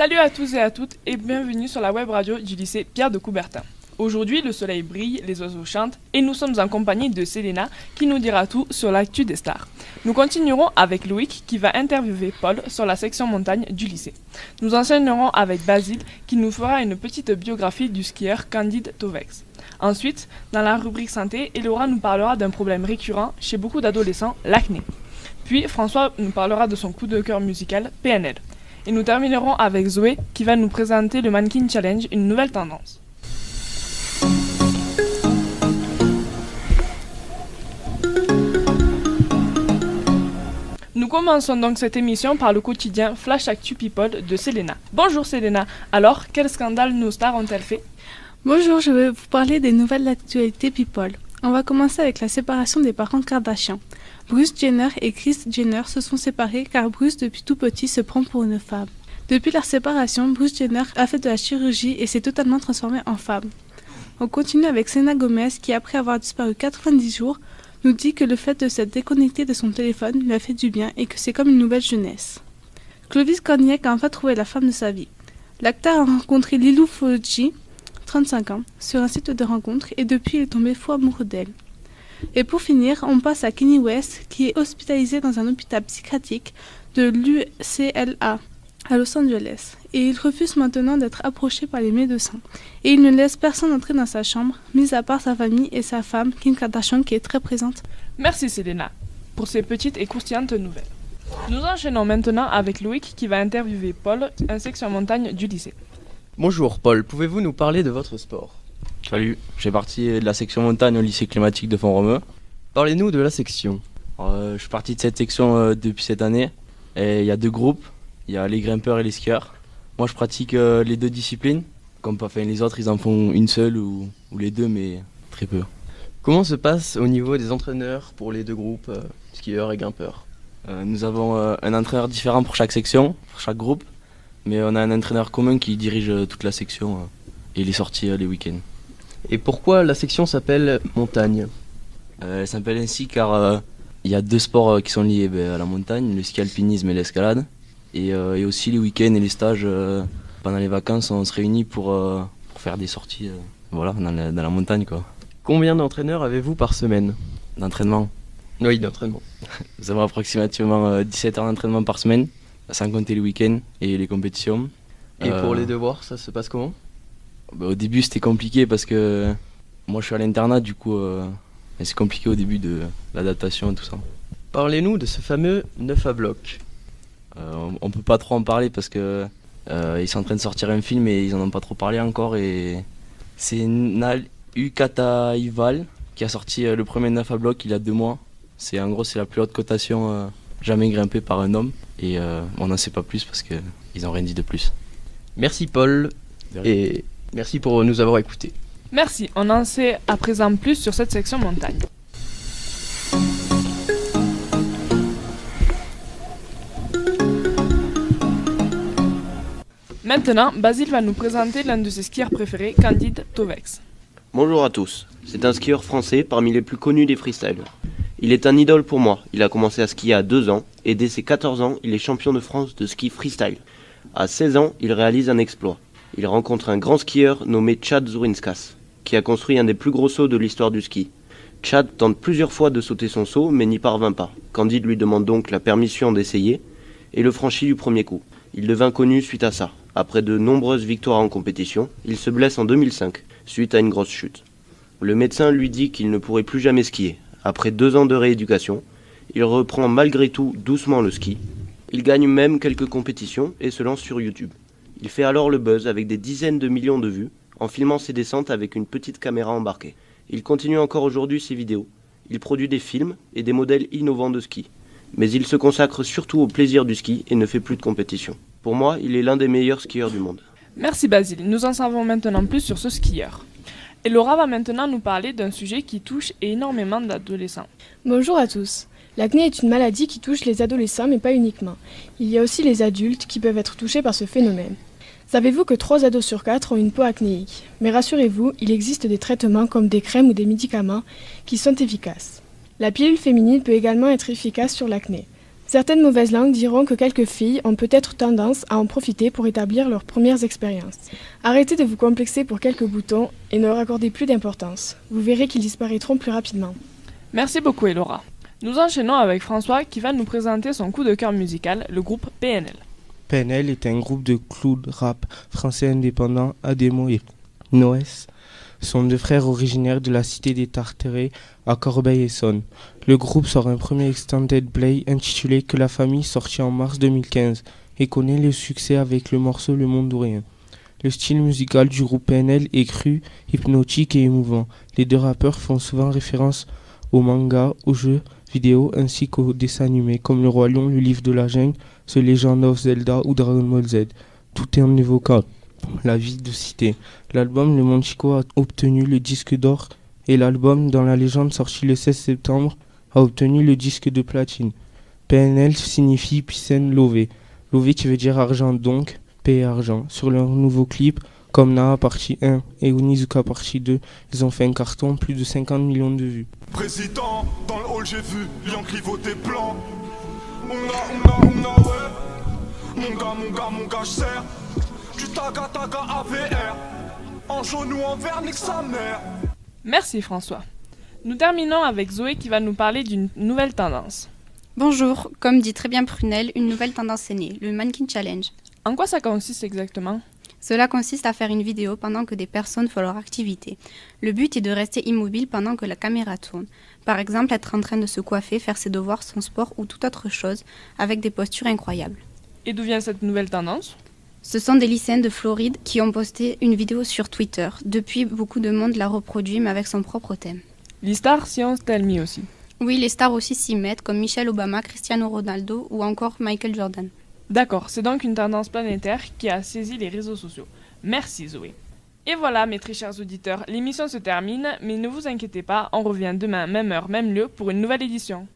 Salut à tous et à toutes et bienvenue sur la web radio du lycée Pierre de Coubertin. Aujourd'hui, le soleil brille, les oiseaux chantent et nous sommes en compagnie de Selena qui nous dira tout sur l'actu des stars. Nous continuerons avec Loïc qui va interviewer Paul sur la section montagne du lycée. Nous enchaînerons avec Basile qui nous fera une petite biographie du skieur Candide Tovex. Ensuite, dans la rubrique santé, Elora nous parlera d'un problème récurrent chez beaucoup d'adolescents, l'acné. Puis François nous parlera de son coup de cœur musical, PNL. Et nous terminerons avec Zoé qui va nous présenter le Mannequin Challenge, une nouvelle tendance. Nous commençons donc cette émission par le quotidien Flash Actu People de Selena. Bonjour Selena, alors quel scandale nos stars ont-elles fait ? Bonjour, je vais vous parler des nouvelles actualités People. On va commencer avec la séparation des parents Kardashian. Bruce Jenner et Kris Jenner se sont séparés car Bruce depuis tout petit se prend pour une femme. Depuis leur séparation, Bruce Jenner a fait de la chirurgie et s'est totalement transformé en femme. On continue avec Selena Gomez qui, après avoir disparu 90 jours, nous dit que le fait de s'être déconnecté de son téléphone lui a fait du bien et que c'est comme une nouvelle jeunesse. Clovis Cornillac a enfin trouvé la femme de sa vie. L'acteur a rencontré Lilou Fouloudji, 35 ans, sur un site de rencontre et depuis il est tombé fou amoureux d'elle. Et pour finir, on passe à Kanye West qui est hospitalisé dans un hôpital psychiatrique de l'UCLA à Los Angeles. Et il refuse maintenant d'être approché par les médecins. Et il ne laisse personne entrer dans sa chambre, mis à part sa famille et sa femme, Kim Kardashian, qui est très présente. Merci Selena pour ces petites et croustillantes nouvelles. Nous enchaînons maintenant avec Loïc qui va interviewer Paul, un section montagne du lycée. Bonjour Paul, pouvez-vous nous parler de votre sport ? Salut, j'ai parti de la section montagne au lycée climatique de Font-Romeu. Parlez-nous de la section. Je suis parti de cette section depuis cette année et il y a 2 groupes, il y a les grimpeurs et les skieurs. Moi je pratique les 2 disciplines, les autres ils en font une seule ou les 2 mais très peu. Comment se passe au niveau des entraîneurs pour les 2 groupes, skieurs et grimpeurs ? Nous avons un entraîneur différent pour chaque section, pour chaque groupe, mais on a un entraîneur commun qui dirige toute la section et les sorties les week-ends. Et pourquoi la section s'appelle montagne ? Elle s'appelle ainsi car il y a 2 sports qui sont liés à la montagne, le ski alpinisme et l'escalade. Et aussi les week-ends et les stages, pendant les vacances, on se réunit pour faire des sorties dans la montagne, quoi. Combien d'entraîneurs avez-vous par semaine ? D'entraînement. Oui, d'entraînement. Nous avons approximativement 17 heures d'entraînement par semaine, sans compter les week-ends et les compétitions. Et pour les devoirs, ça se passe comment ? Au début c'était compliqué parce que moi je suis à l'internat, du coup c'est compliqué au début de l'adaptation et tout ça. Parlez-nous de ce fameux 9 à bloc. On peut pas trop en parler parce que ils sont en train de sortir un film et ils en ont pas trop parlé encore. Et c'est Nal Ukataival qui a sorti le premier 9 à bloc il y a 2 mois. C'est la plus haute cotation jamais grimpée par un homme et on n'en sait pas plus parce que ils ont rien dit de plus. Merci Paul et merci pour nous avoir écoutés. Merci, on en sait à présent plus sur cette section montagne. Maintenant, Basile va nous présenter l'un de ses skieurs préférés, Candide Tovex. Bonjour à tous, c'est un skieur français parmi les plus connus des freestylers. Il est un idole pour moi, il a commencé à skier à 2 ans et dès ses 14 ans, il est champion de France de ski freestyle. À 16 ans, il réalise un exploit. Il rencontre un grand skieur nommé Chad Zourinskas, qui a construit un des plus gros sauts de l'histoire du ski. Chad tente plusieurs fois de sauter son saut, mais n'y parvint pas. Candide lui demande donc la permission d'essayer, et le franchit du premier coup. Il devint connu suite à ça. Après de nombreuses victoires en compétition, il se blesse en 2005, suite à une grosse chute. Le médecin lui dit qu'il ne pourrait plus jamais skier. Après 2 ans de rééducation, il reprend malgré tout doucement le ski. Il gagne même quelques compétitions et se lance sur YouTube. Il fait alors le buzz avec des dizaines de millions de vues en filmant ses descentes avec une petite caméra embarquée. Il continue encore aujourd'hui ses vidéos. Il produit des films et des modèles innovants de ski. Mais il se consacre surtout au plaisir du ski et ne fait plus de compétition. Pour moi, il est l'un des meilleurs skieurs du monde. Merci Basile, nous en savons maintenant plus sur ce skieur. Et Laura va maintenant nous parler d'un sujet qui touche énormément d'adolescents. Bonjour à tous. L'acné est une maladie qui touche les adolescents mais pas uniquement. Il y a aussi les adultes qui peuvent être touchés par ce phénomène. Savez-vous que 3 ados sur 4 ont une peau acnéique ? Mais rassurez-vous, il existe des traitements comme des crèmes ou des médicaments qui sont efficaces. La pilule féminine peut également être efficace sur l'acné. Certaines mauvaises langues diront que quelques filles ont peut-être tendance à en profiter pour établir leurs premières expériences. Arrêtez de vous complexer pour quelques boutons et ne leur accordez plus d'importance. Vous verrez qu'ils disparaîtront plus rapidement. Merci beaucoup Elora. Nous enchaînons avec François qui va nous présenter son coup de cœur musical, le groupe PNL. PNL est un groupe de clown rap français indépendant. Ademo et Noès sont deux frères originaires de la cité des Tarterets à Corbeil-Essonnes. Le groupe sort un premier extended play intitulé Que la famille, sorti en mars 2015 et connaît le succès avec le morceau Le Monde ou Rien. Le style musical du groupe PNL est cru, hypnotique et émouvant. Les deux rappeurs font souvent référence aux mangas, aux jeux vidéo ainsi qu'aux dessins animés comme Le Roi Lion, Le Livre de la Jungle, The Legend of Zelda ou Dragon Ball Z. Tout est en évoquant la vie de cité. L'album Le Monde Chico a obtenu le disque d'or et l'album Dans la légende sorti le 16 septembre a obtenu le disque de platine. PNL signifie Pisen Lové. Lové qui veut dire argent donc, paix et argent. Sur leur nouveau clip, comme Naa partie 1 et Onizuka partie 2, ils ont fait un carton, plus de 50 millions de vues. Président, dans le hall j'ai vu, Yankee voter plan. Ouais. Mon gars, j'serre. Du taga AVR. En jaune ou en vert, nique sa mère. Merci François. Nous terminons avec Zoé qui va nous parler d'une nouvelle tendance. Bonjour, comme dit très bien Prunelle, une nouvelle tendance est née, le Mannequin Challenge. En quoi ça consiste exactement ? Cela consiste à faire une vidéo pendant que des personnes font leur activité. Le but est de rester immobile pendant que la caméra tourne. Par exemple, être en train de se coiffer, faire ses devoirs, son sport ou toute autre chose, avec des postures incroyables. Et d'où vient cette nouvelle tendance ? Ce sont des lycéens de Floride qui ont posté une vidéo sur Twitter. Depuis, beaucoup de monde la reproduit, mais avec son propre thème. Les stars s'y ont mis aussi. Oui, les stars aussi s'y mettent, comme Michelle Obama, Cristiano Ronaldo ou encore Michael Jordan. D'accord, c'est donc une tendance planétaire qui a saisi les réseaux sociaux. Merci Zoé. Et voilà mes très chers auditeurs, l'émission se termine, mais ne vous inquiétez pas, on revient demain, même heure, même lieu, pour une nouvelle édition.